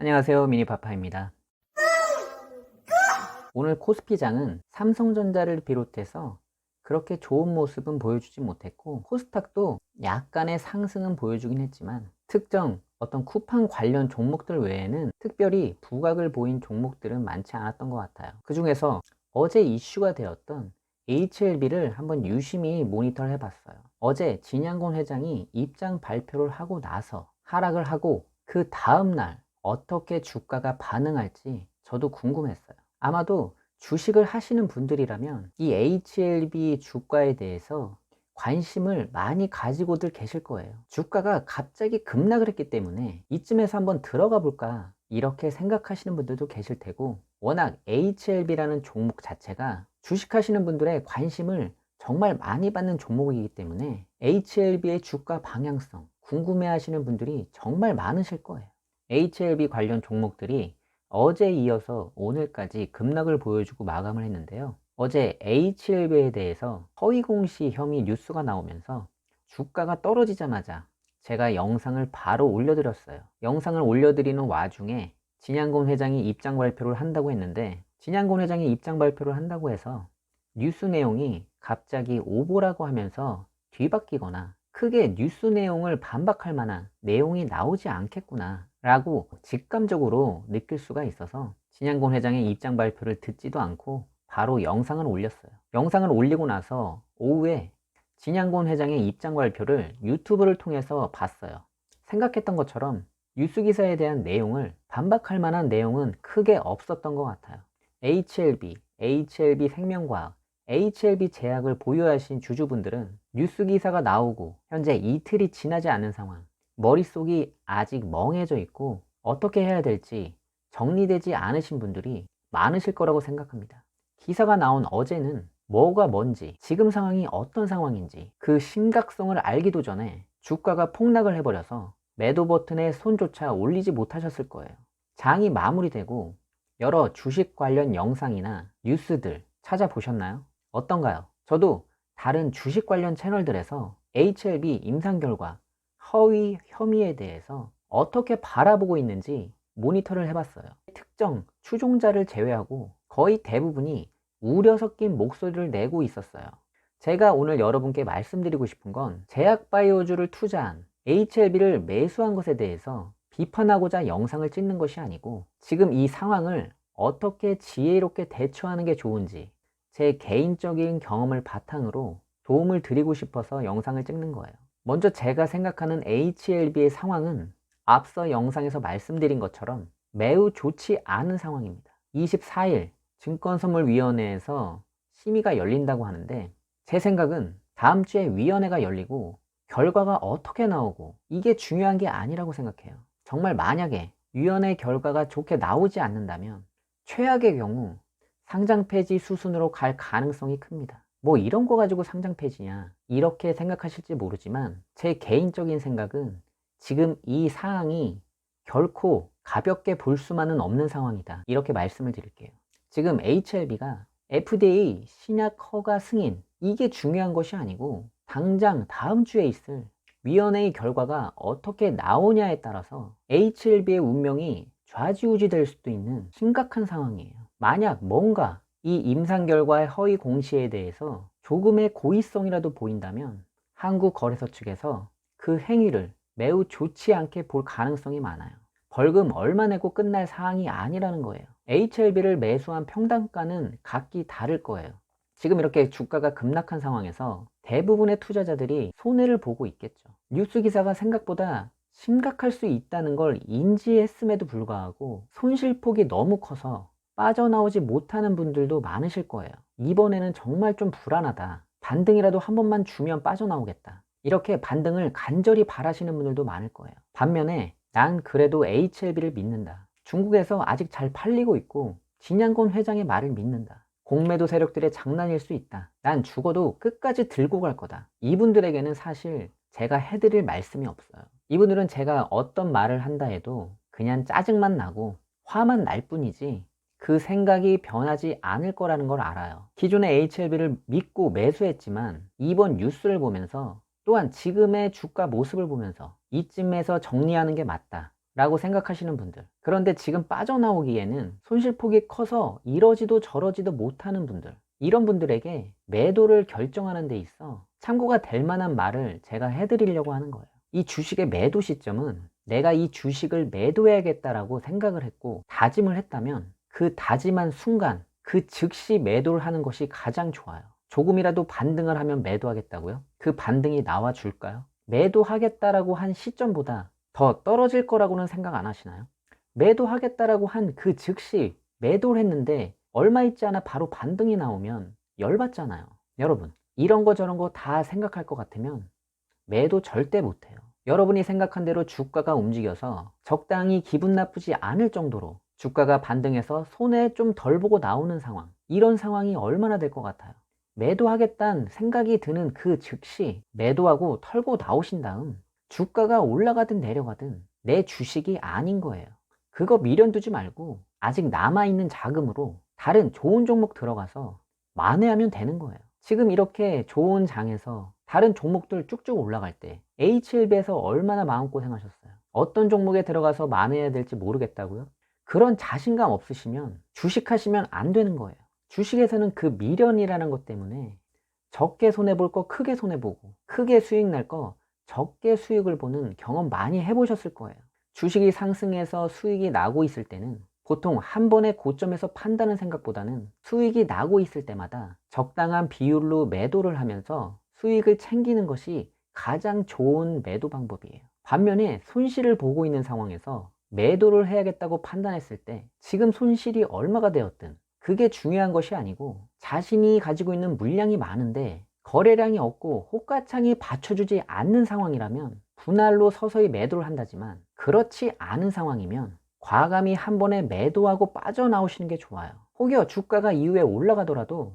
안녕하세요, 미니파파입니다. 오늘 코스피장은 삼성전자를 비롯해서 그렇게 좋은 모습은 보여주지 못했고, 코스닥도 약간의 상승은 보여주긴 했지만 특정 어떤 쿠팡 관련 종목들 외에는 특별히 부각을 보인 종목들은 많지 않았던 것 같아요. 그 중에서 어제 이슈가 되었던 HLB를 한번 유심히 모니터를 해봤어요. 어제 진양곤 회장이 입장 발표를 하고 나서 하락을 하고 그 다음날 어떻게 주가가 반응할지 저도 궁금했어요. 아마도 주식을 하시는 분들이라면 이 HLB 주가에 대해서 관심을 많이 가지고들 계실 거예요. 주가가 갑자기 급락을 했기 때문에 이쯤에서 한번 들어가 볼까 이렇게 생각하시는 분들도 계실 테고, 워낙 HLB라는 종목 자체가 주식하시는 분들의 관심을 정말 많이 받는 종목이기 때문에 HLB의 주가 방향성 궁금해 하시는 분들이 정말 많으실 거예요. HLB 관련 종목들이 어제 이어서 오늘까지 급락을 보여주고 마감을 했는데요. 어제 HLB에 대해서 허위 공시 혐의 뉴스가 나오면서 주가가 떨어지자마자 제가 영상을 바로 올려드렸어요. 영상을 올려드리는 와중에 진양곤 회장이 입장 발표를 한다고 했는데, 진양곤 회장이 입장 발표를 한다고 해서 뉴스 내용이 갑자기 오보라고 하면서 뒤바뀌거나 크게 뉴스 내용을 반박할 만한 내용이 나오지 않겠구나 라고 직감적으로 느낄 수가 있어서 진양곤 회장의 입장 발표를 듣지도 않고 바로 영상을 올렸어요. 영상을 올리고 나서 오후에 진양곤 회장의 입장 발표를 유튜브를 통해서 봤어요. 생각했던 것처럼 뉴스 기사에 대한 내용을 반박할 만한 내용은 크게 없었던 것 같아요. HLB, HLB 생명과학, HLB 제약을 보유하신 주주분들은 뉴스 기사가 나오고 현재 이틀이 지나지 않은 상황, 머릿속이 아직 멍해져 있고 어떻게 해야 될지 정리되지 않으신 분들이 많으실 거라고 생각합니다. 기사가 나온 어제는 뭐가 뭔지, 지금 상황이 어떤 상황인지 그 심각성을 알기도 전에 주가가 폭락을 해버려서 매도 버튼에 손조차 올리지 못하셨을 거예요. 장이 마무리되고 여러 주식 관련 영상이나 뉴스들 찾아보셨나요? 어떤가요? 저도 다른 주식 관련 채널들에서 HLB 임상 결과, 허위 혐의에 대해서 어떻게 바라보고 있는지 모니터를 해봤어요. 특정 추종자를 제외하고 거의 대부분이 우려 섞인 목소리를 내고 있었어요. 제가 오늘 여러분께 말씀드리고 싶은 건 제약바이오주를 투자한 HLB를 매수한 것에 대해서 비판하고자 영상을 찍는 것이 아니고, 지금 이 상황을 어떻게 지혜롭게 대처하는 게 좋은지 제 개인적인 경험을 바탕으로 도움을 드리고 싶어서 영상을 찍는 거예요. 먼저 제가 생각하는 HLB의 상황은 앞서 영상에서 말씀드린 것처럼 매우 좋지 않은 상황입니다. 24일 증권선물위원회에서 심의가 열린다고 하는데, 제 생각은 다음 주에 위원회가 열리고 결과가 어떻게 나오고 이게 중요한 게 아니라고 생각해요. 정말 만약에 위원회 결과가 좋게 나오지 않는다면 최악의 경우 상장 폐지 수순으로 갈 가능성이 큽니다. 뭐 이런 거 가지고 상장 폐지냐 이렇게 생각하실지 모르지만, 제 개인적인 생각은 지금 이 사항이 결코 가볍게 볼 수만은 없는 상황이다 이렇게 말씀을 드릴게요. 지금 HLB가 FDA 신약 허가 승인 이게 중요한 것이 아니고, 당장 다음 주에 있을 위원회의 결과가 어떻게 나오냐에 따라서 HLB의 운명이 좌지우지 될 수도 있는 심각한 상황이에요. 만약 뭔가 이 임상 결과의 허위 공시에 대해서 조금의 고의성이라도 보인다면 한국거래소 측에서 그 행위를 매우 좋지 않게 볼 가능성이 많아요. 벌금 얼마 내고 끝날 사항이 아니라는 거예요. HLB를 매수한 평단가는 각기 다를 거예요. 지금 이렇게 주가가 급락한 상황에서 대부분의 투자자들이 손해를 보고 있겠죠. 뉴스 기사가 생각보다 심각할 수 있다는 걸 인지했음에도 불구하고 손실폭이 너무 커서 빠져나오지 못하는 분들도 많으실 거예요. 이번에는 정말 좀 불안하다. 반등이라도 한 번만 주면 빠져나오겠다. 이렇게 반등을 간절히 바라시는 분들도 많을 거예요. 반면에 난 그래도 HLB를 믿는다. 중국에서 아직 잘 팔리고 있고 진양곤 회장의 말을 믿는다. 공매도 세력들의 장난일 수 있다. 난 죽어도 끝까지 들고 갈 거다. 이분들에게는 사실 제가 해드릴 말씀이 없어요. 이분들은 제가 어떤 말을 한다 해도 그냥 짜증만 나고 화만 날 뿐이지 그 생각이 변하지 않을 거라는 걸 알아요. 기존의 HLB를 믿고 매수했지만 이번 뉴스를 보면서, 또한 지금의 주가 모습을 보면서 이쯤에서 정리하는 게 맞다. 라고 생각하시는 분들, 그런데 지금 빠져나오기에는 손실폭이 커서 이러지도 저러지도 못하는 분들, 이런 분들에게 매도를 결정하는 데 있어 참고가 될 만한 말을 제가 해드리려고 하는 거예요. 이 주식의 매도 시점은 내가 이 주식을 매도해야겠다라고 생각을 했고 다짐을 했다면 그 다짐한 순간 그 즉시 매도를 하는 것이 가장 좋아요. 조금이라도 반등을 하면 매도하겠다고요? 그 반등이 나와 줄까요? 매도하겠다라고 한 시점보다 더 떨어질 거라고는 생각 안 하시나요? 매도하겠다라고 한 그 즉시 매도를 했는데 얼마 있지 않아 바로 반등이 나오면 열받잖아요. 여러분, 이런 거 저런 거 다 생각할 것 같으면 매도 절대 못해요. 여러분이 생각한 대로 주가가 움직여서 적당히 기분 나쁘지 않을 정도로 주가가 반등해서 손해 좀 덜 보고 나오는 상황, 이런 상황이 얼마나 될 것 같아요? 매도하겠다는 생각이 드는 그 즉시 매도하고 털고 나오신 다음 주가가 올라가든 내려가든 내 주식이 아닌 거예요. 그거 미련 두지 말고 아직 남아있는 자금으로 다른 좋은 종목 들어가서 만회하면 되는 거예요. 지금 이렇게 좋은 장에서 다른 종목들 쭉쭉 올라갈 때 HLB에서 얼마나 마음고생하셨어요. 어떤 종목에 들어가서 만회해야 될지 모르겠다고요? 그런 자신감 없으시면 주식하시면 안 되는 거예요. 주식에서는 그 미련이라는 것 때문에 적게 손해볼 거 크게 손해보고 크게 수익 날 거 적게 수익을 보는 경험 많이 해보셨을 거예요. 주식이 상승해서 수익이 나고 있을 때는 보통 한 번에 고점에서 판다는 생각보다는 수익이 나고 있을 때마다 적당한 비율로 매도를 하면서 수익을 챙기는 것이 가장 좋은 매도 방법이에요. 반면에 손실을 보고 있는 상황에서 매도를 해야겠다고 판단했을 때 지금 손실이 얼마가 되었든 그게 중요한 것이 아니고 자신이 가지고 있는 물량이 많은데 거래량이 없고 호가창이 받쳐주지 않는 상황이라면 분할로 서서히 매도를 한다지만 그렇지 않은 상황이면 과감히 한 번에 매도하고 빠져나오시는 게 좋아요. 혹여 주가가 이후에 올라가더라도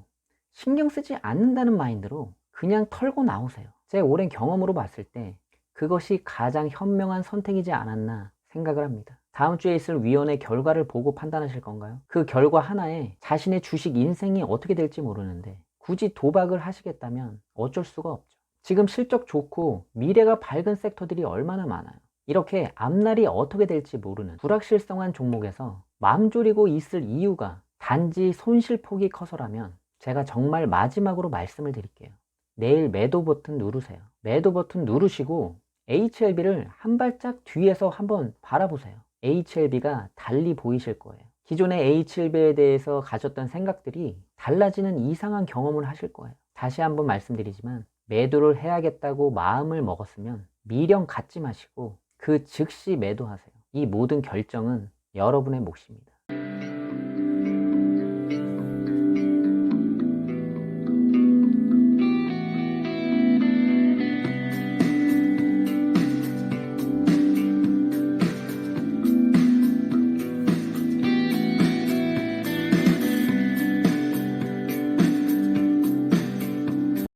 신경 쓰지 않는다는 마인드로 그냥 털고 나오세요. 제 오랜 경험으로 봤을 때 그것이 가장 현명한 선택이지 않았나 생각을 합니다. 다음 주에 있을 위원회 결과를 보고 판단하실 건가요? 그 결과 하나에 자신의 주식 인생이 어떻게 될지 모르는데 굳이 도박을 하시겠다면 어쩔 수가 없죠. 지금 실적 좋고 미래가 밝은 섹터들이 얼마나 많아요. 이렇게 앞날이 어떻게 될지 모르는 불확실성한 종목에서 마음 졸이고 있을 이유가 단지 손실폭이 커서라면 제가 정말 마지막으로 말씀을 드릴게요. 내일 매도 버튼 누르세요. 매도 버튼 누르시고 HLB를 한 발짝 뒤에서 한번 바라보세요. HLB가 달리 보이실 거예요. 기존의 HLB에 대해서 가졌던 생각들이 달라지는 이상한 경험을 하실 거예요. 다시 한번 말씀드리지만 매도를 해야겠다고 마음을 먹었으면 미련 갖지 마시고 그 즉시 매도하세요. 이 모든 결정은 여러분의 몫입니다.